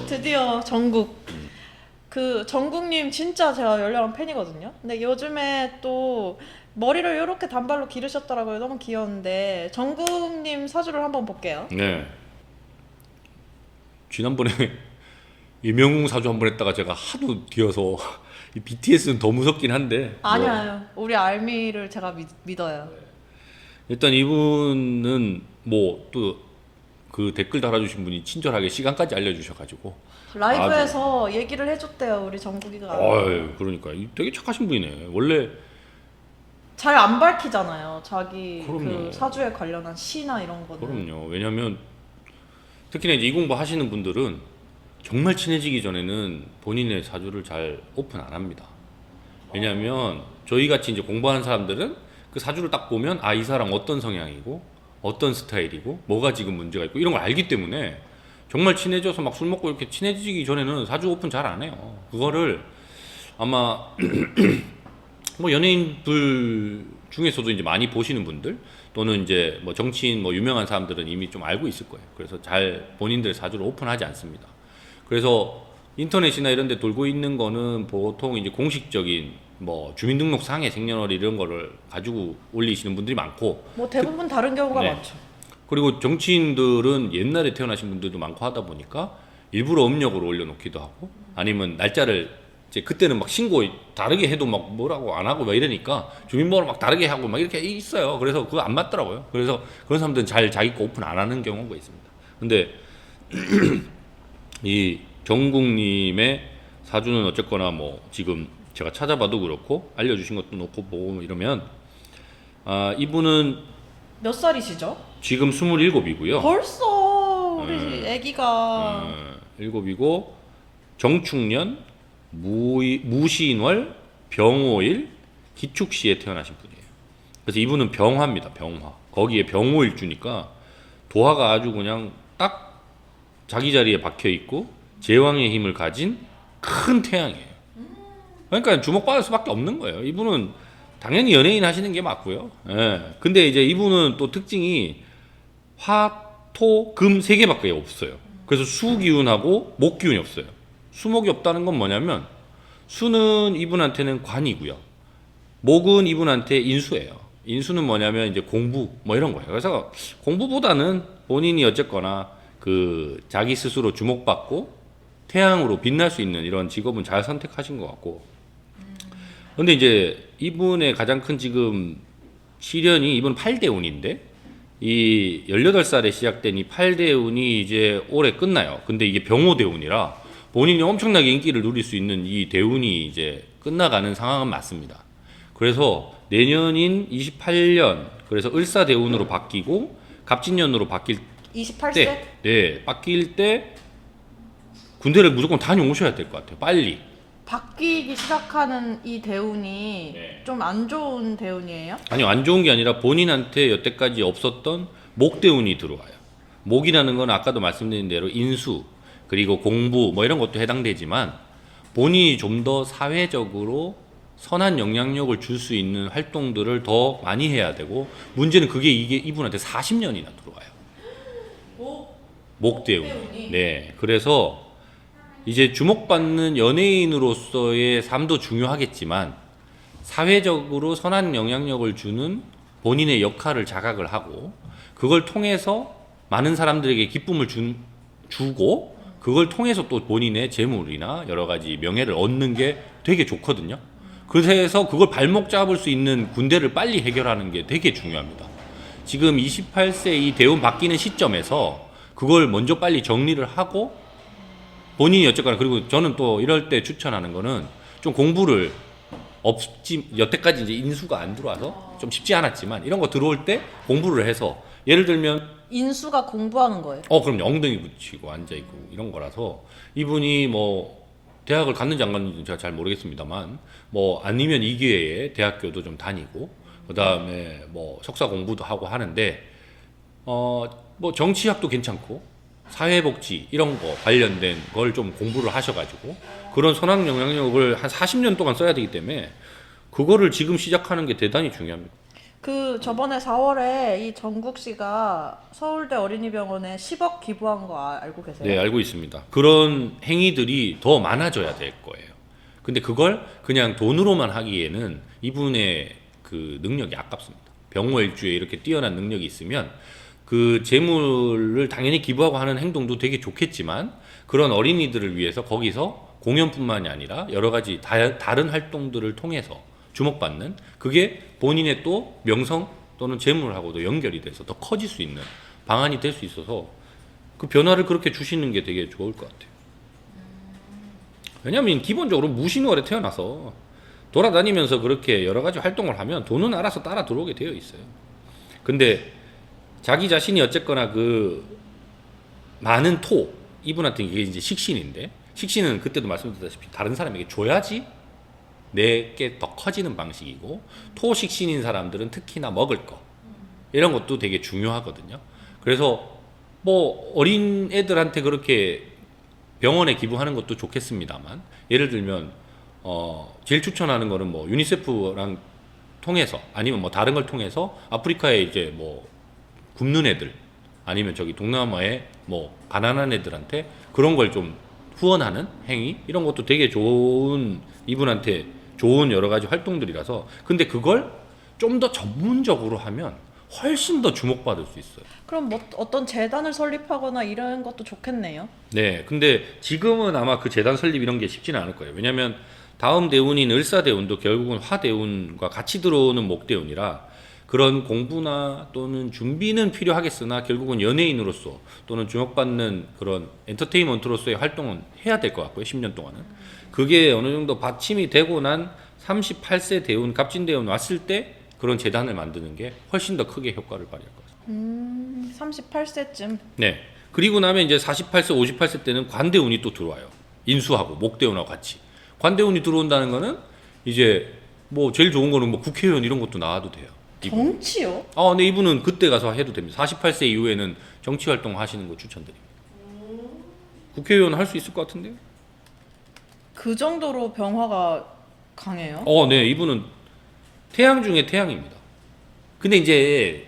드디어 정국. 그 정국님 진짜 제가 열렬한 팬이거든요. 근데 요즘에 또 머리를 이렇게 단발로 기르셨더라고요. 너무 귀여운데 정국님 사주를 한번 볼게요. 네. 지난번에 이명웅 사주 한 번 했다가 제가 하도 뒤어서 이 BTS는 더 무섭긴 한데 아니요, 우리 알미를 제가 믿어요. 일단 이분은 뭐 또 그 댓글 달아주신 분이 친절하게 시간까지 알려주셔가지고 라이브에서 얘기를 해줬대요, 우리 정국이가. 그러니까 되게 착하신 분이네. 원래 잘 안 밝히잖아요, 자기 그럼요. 그 사주에 관련한 시나 이런 거는. 그럼요. 왜냐면 특히나 이제 이 공부 하시는 분들은 정말 친해지기 전에는 본인의 사주를 잘 오픈 안 합니다. 왜냐면 저희 같이 이제 공부하는 사람들은 그 사주를 딱 보면 아, 이 사람 어떤 성향이고 어떤 스타일이고 뭐가 지금 문제가 있고 이런 걸 알기 때문에 정말 친해져서 막 술 먹고 이렇게 친해지기 전에는 사주 오픈 잘 안 해요. 그거를 아마 뭐 연예인들 중에서도 이제 많이 보시는 분들 또는 이제 뭐 정치인 뭐 유명한 사람들은 이미 좀 알고 있을 거예요. 그래서 잘 본인들 사주를 오픈하지 않습니다. 그래서 인터넷이나 이런 데 돌고 있는 거는 보통 이제 공식적인 뭐 주민등록상의 생년월일 이런 거를 가지고 올리시는 분들이 많고 뭐 대부분 다른 경우가 네. 많죠. 그리고 정치인들은 옛날에 태어나신 분들도 많고 하다 보니까 일부러 음력으로 올려놓기도 하고 아니면 날짜를 이제 그때는 막 신고 다르게 해도 막 뭐라고 안 하고 막 이러니까 주민번호 막 다르게 하고 막 이렇게 있어요. 그래서 그거 안 맞더라고요. 그래서 그런 사람들은 잘 자기 거 오픈 안 하는 경우가 있습니다. 근데 이 정국님의 사주는 어쨌거나 뭐 지금 제가 찾아봐도 그렇고 알려주신 것도 놓고 보고 이러면 아, 이분은 몇 살이시죠? 지금 27이고요. 벌써 우리 애기가 7이고 정축년 무신월 병오일 기축시에 태어나신 분이에요. 그래서 이분은 병화입니다. 병화. 거기에 병오일주니까 도화가 아주 그냥 딱 자기 자리에 박혀 있고 제왕의 힘을 가진 큰 태양이에요. 그러니까 주목받을 수밖에 없는 거예요. 이분은 당연히 연예인 하시는 게 맞고요. 예. 근데 이제 이분은 또 특징이 화, 토, 금 3개밖에 없어요. 그래서 수 기운하고 목 기운이 없어요. 수목이 없다는 건 뭐냐면 수는 이분한테는 관이고요. 목은 이분한테 인수예요. 인수는 뭐냐면 이제 공부 뭐 이런 거예요. 그래서 공부보다는 본인이 어쨌거나 그 자기 스스로 주목받고 태양으로 빛날 수 있는 이런 직업은 잘 선택하신 것 같고. 근데 이제 이분의 가장 큰 지금 시련이 이분 8대운인데 이 18살에 시작된 이 8대운이 이제 올해 끝나요. 근데 이게 병호대운이라 본인이 엄청나게 인기를 누릴 수 있는 이 대운이 이제 끝나가는 상황은 맞습니다. 그래서 내년인 28년 그래서 을사대운으로 바뀌고 갑진년으로 바뀔 28세? 때, 네, 바뀔 때 군대를 무조건 다녀오셔야 될 것 같아요. 빨리. 바뀌기 시작하는 이 대운이 네. 좀 안 좋은 대운이에요? 아니요, 안 좋은 게 아니라 본인한테 여태까지 없었던 목대운이 들어와요. 목이라는 건 아까도 말씀드린 대로 인수, 그리고 공부 뭐 이런 것도 해당되지만 본인이 좀 더 사회적으로 선한 영향력을 줄 수 있는 활동들을 더 많이 해야 되고 문제는 그게 이게 이분한테 40년이나 들어와요. 목대운이. 네, 그래서 이제 주목받는 연예인으로서의 삶도 중요하겠지만 사회적으로 선한 영향력을 주는 본인의 역할을 자각을 하고 그걸 통해서 많은 사람들에게 기쁨을 주고 그걸 통해서 또 본인의 재물이나 여러 가지 명예를 얻는 게 되게 좋거든요. 그래서 그걸 발목 잡을 수 있는 군대를 빨리 해결하는 게 되게 중요합니다. 지금 28세 이 대운 바뀌는 시점에서 그걸 먼저 빨리 정리를 하고 본인이 어쨌거나 그리고 저는 또 이럴 때 추천하는 거는 좀 공부를 여태까지 이제 인수가 안 들어와서 좀 쉽지 않았지만 이런 거 들어올 때 공부를 해서 예를 들면 인수가 공부하는 거예요? 그럼요. 엉덩이 붙이고 앉아있고 이런 거라서 이분이 뭐 대학을 갔는지 안 갔는지 제가 잘 모르겠습니다만 뭐 아니면 이 기회에 대학교도 좀 다니고 그 다음에 뭐 석사 공부도 하고 하는데 뭐 정치학도 괜찮고 사회복지 이런 거 관련된 걸 좀 공부를 하셔가지고 그런 선한 영향력을 한 40년 동안 써야 되기 때문에 그거를 지금 시작하는 게 대단히 중요합니다. 그 저번에 4월에 이 정국 씨가 서울대 어린이병원에 10억 기부한 거 알고 계세요? 네, 알고 있습니다. 그런 행위들이 더 많아져야 될 거예요. 근데 그걸 그냥 돈으로만 하기에는 이분의 그 능력이 아깝습니다. 병호일주에 이렇게 뛰어난 능력이 있으면 그 재물을 당연히 기부하고 하는 행동도 되게 좋겠지만 그런 어린이들을 위해서 거기서 공연뿐만이 아니라 여러 가지 다른 활동들을 통해서 주목받는 그게 본인의 또 명성 또는 재물하고도 연결이 돼서 더 커질 수 있는 방안이 될 수 있어서 그 변화를 그렇게 주시는 게 되게 좋을 것 같아요. 왜냐하면 기본적으로 무신월에 태어나서 돌아다니면서 그렇게 여러 가지 활동을 하면 돈은 알아서 따라 들어오게 되어 있어요. 근데 자기 자신이 어쨌거나 그 많은 이분한테 이게 이제 식신인데 식신은 그때도 말씀드렸다시피 다른 사람에게 줘야지 내게 더 커지는 방식이고 토식신인 사람들은 특히나 먹을 거 이런 것도 되게 중요하거든요. 그래서 뭐 어린 애들한테 그렇게 병원에 기부하는 것도 좋겠습니다만 예를 들면 제일 추천하는 거는 뭐 유니세프랑 통해서 아니면 뭐 다른 걸 통해서 아프리카에 이제 뭐 굶는 애들 아니면 저기 동남아에 뭐 가난한 애들한테 그런 걸 좀 후원하는 행위 이런 것도 되게 좋은 이분한테 좋은 여러 가지 활동들이라서 근데 그걸 좀 더 전문적으로 하면 훨씬 더 주목받을 수 있어요. 그럼 뭐 어떤 재단을 설립하거나 이런 것도 좋겠네요. 네, 근데 지금은 아마 그 재단 설립 이런 게 쉽지는 않을 거예요. 왜냐하면 다음 대운인 을사대운도 결국은 화대운과 같이 들어오는 목대운이라 그런 공부나 또는 준비는 필요하겠으나 결국은 연예인으로서 또는 주목받는 그런 엔터테인먼트로서의 활동은 해야 될 것 같고요. 10년 동안은. 그게 어느 정도 받침이 되고 난 38세 대운, 갑진대운 왔을 때 그런 재단을 만드는 게 훨씬 더 크게 효과를 발휘할 것 같습니다. 38세쯤. 네. 그리고 나면 이제 48세, 58세 때는 관대운이 또 들어와요. 인수하고 목대운하고 같이. 관대운이 들어온다는 거는 이제 뭐 제일 좋은 거는 뭐 국회의원 이런 것도 나와도 돼요. 정치요? 근데 이분은 그때 가서 해도 됩니다. 48세 이후에는 정치 활동 하시는 거 추천드립니다. 국회의원 할 수 있을 것 같은데요? 그 정도로 병화가 강해요? 네. 이분은 태양 중에 태양입니다. 근데 이제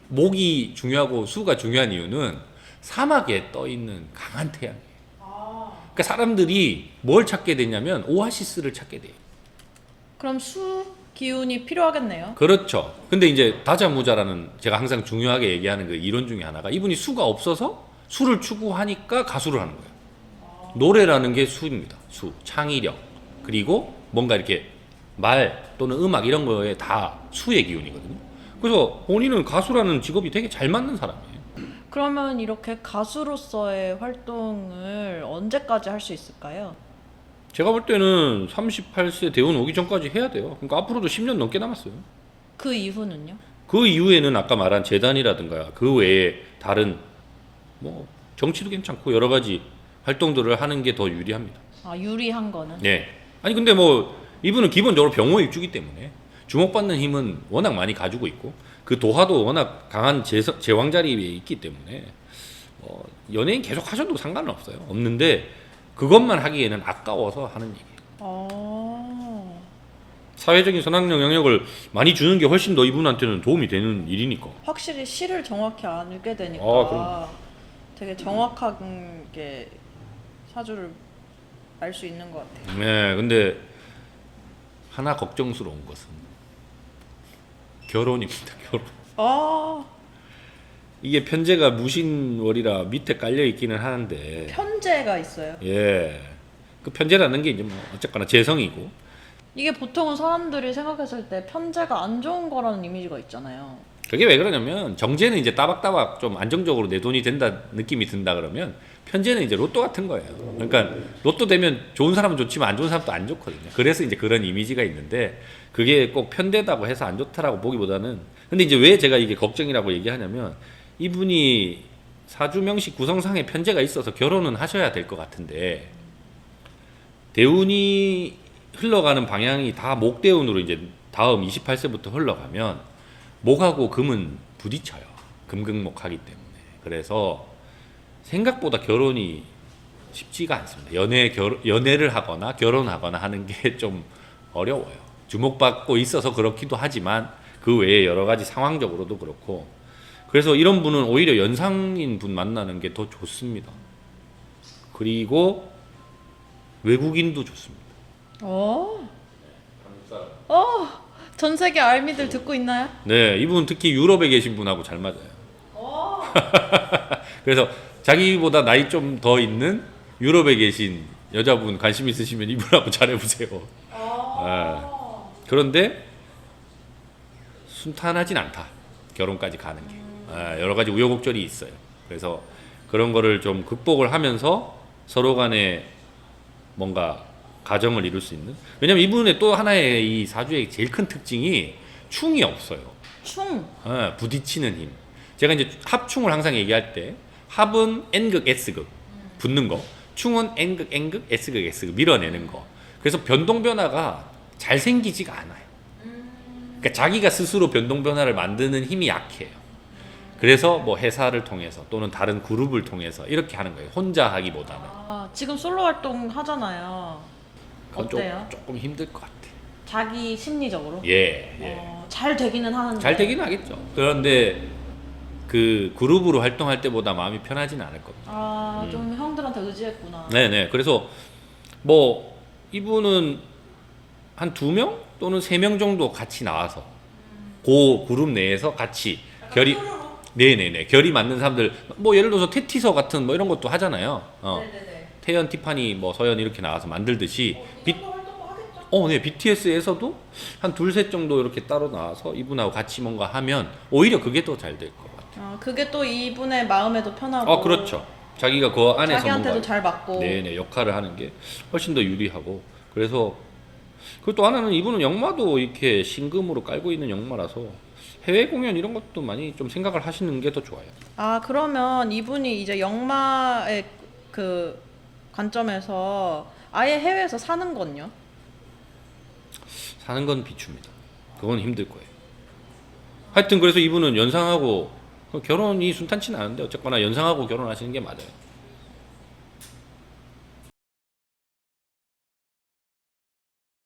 목이 중요하고 수가 중요한 이유는 사막에 떠 있는 강한 태양이에요. 그러니까 사람들이 뭘 찾게 되냐면 오아시스를 찾게 돼요. 그럼 수 기운이 필요하겠네요. 그렇죠. 근데 이제 다자무자라는 제가 항상 중요하게 얘기하는 그 이론 중에 하나가 이분이 수가 없어서 수를 추구하니까 가수를 하는 거예요. 노래라는 게 수입니다. 수, 창의력, 그리고 뭔가 이렇게 말 또는 음악 이런 거에 다 수의 기운이거든요. 그래서 본인은 가수라는 직업이 되게 잘 맞는 사람이에요. 그러면 이렇게 가수로서의 활동을 언제까지 할 수 있을까요? 제가 볼 때는 38세 대운 오기 전까지 해야 돼요. 그러니까 앞으로도 10년 넘게 남았어요. 그 이후는요? 그 이후에는 아까 말한 재단이라든가 그 외에 다른 뭐 정치도 괜찮고 여러 가지 활동들을 하는 게 더 유리합니다. 유리한 거는? 네. 아니 근데 뭐 이분은 기본적으로 병호일주기 때문에 주목받는 힘은 워낙 많이 가지고 있고 그 도화도 워낙 강한 제왕 자리에 있기 때문에 연예인 계속 하셔도 상관은 없어요. 없는데 그것만 하기에는 아까워서 하는 얘기예요. 사회적인 선악령 영역을 많이 주는 게 훨씬 더 이분한테는 도움이 되는 일이니까. 확실히 시를 정확히 알게 되니까 그럼. 되게 정확하게 사주를 알 수 있는 것 같아요. 네, 근데 하나 걱정스러운 것은 결혼입니다. 결혼. 이게 편제가 무신월이라 밑에 깔려 있기는 하는데. 편제가 있어요. 예. 그 편제라는 게 이제 뭐 어쨌거나 재성이고. 이게 보통은 사람들이 생각했을 때 편제가 안 좋은 거라는 이미지가 있잖아요. 그게 왜 그러냐면 정제는 이제 따박따박 좀 안정적으로 내 돈이 된다 느낌이 든다 그러면 편제는 이제 로또 같은 거예요. 그러니까 로또 되면 좋은 사람은 좋지만 안 좋은 사람도 안 좋거든요. 그래서 이제 그런 이미지가 있는데 그게 꼭 편되다고 해서 안 좋다라고 보기보다는 근데 이제 왜 제가 이게 걱정이라고 얘기하냐면 이분이 사주명식 구성상에 편제가 있어서 결혼은 하셔야 될 것 같은데 대운이 흘러가는 방향이 다 목대운으로 이제 다음 28세부터 흘러가면 목하고 금은 부딪혀요. 금극목하기 때문에. 그래서 생각보다 결혼이 쉽지가 않습니다. 연애를 하거나 결혼하거나 하는 게 좀 어려워요. 주목받고 있어서 그렇기도 하지만 그 외에 여러 가지 상황적으로도 그렇고 그래서 이런 분은 오히려 연상인 분 만나는 게 더 좋습니다. 그리고 외국인도 좋습니다. 어. 전 세계 알미들 듣고 있나요? 네, 이분 특히 유럽에 계신 분하고 잘 맞아요. 그래서 자기보다 나이 좀 더 있는 유럽에 계신 여자분 관심 있으시면 이분하고 잘해보세요. 네. 그런데 순탄하진 않다. 결혼까지 가는 게. 여러 가지 우여곡절이 있어요. 그래서 그런 거를 좀 극복을 하면서 서로 간에 뭔가 가정을 이룰 수 있는. 왜냐면 이분의 또 하나의 이 사주의 제일 큰 특징이 충이 없어요. 충. 부딪히는 힘. 제가 이제 합충을 항상 얘기할 때 합은 N극 S극 붙는 거, 충은 N극 N극 S극 S극 밀어내는 거. 그래서 변동 변화가 잘 생기지가 않아요. 그러니까 자기가 스스로 변동 변화를 만드는 힘이 약해요. 그래서 뭐 회사를 통해서 또는 다른 그룹을 통해서 이렇게 하는 거예요. 혼자 하기보다는. 지금 솔로 활동 하잖아요. 그건 어때요? 조금 힘들 것 같아. 자기 심리적으로? 예. 잘 되기는 하는데. 잘 되긴 하겠죠. 그런데 그 그룹으로 활동할 때보다 마음이 편하지는 않을 겁니다. 좀 형들한테 의지했구나. 네네. 그래서 뭐 이분은 한 2명 또는 3명 정도 같이 나와서 그 그룹 내에서 같이 결이 네네네 결이 맞는 사람들 뭐 예를 들어서 테티서 같은 뭐 이런 것도 하잖아요. 네네네. 태연, 티파니, 뭐 서연 이렇게 나와서 만들듯이 이 정도 활동도 하겠죠? 네, BTS에서도 한 2-3 정도 이렇게 따로 나와서 이분하고 같이 뭔가 하면 오히려 그게 더 잘 될 것 같아요. 그게 또 이분의 마음에도 편하고. 그렇죠. 자기가 그 안에서 자기한테도 뭔가 잘 맞고. 네네 역할을 하는 게 훨씬 더 유리하고 그래서 그리고 또 하나는 이분은 역마도 이렇게 신금으로 깔고 있는 역마라서 해외 공연 이런 것도 많이 좀 생각을 하시는 게 더 좋아요. 그러면 이분이 이제 역마의 그 관점에서 아예 해외에서 사는 건요? 사는 건 비춥니다. 그건 힘들 거예요. 하여튼 그래서 이분은 연상하고 결혼이 순탄치는 않은데 어쨌거나 연상하고 결혼하시는 게 맞아요.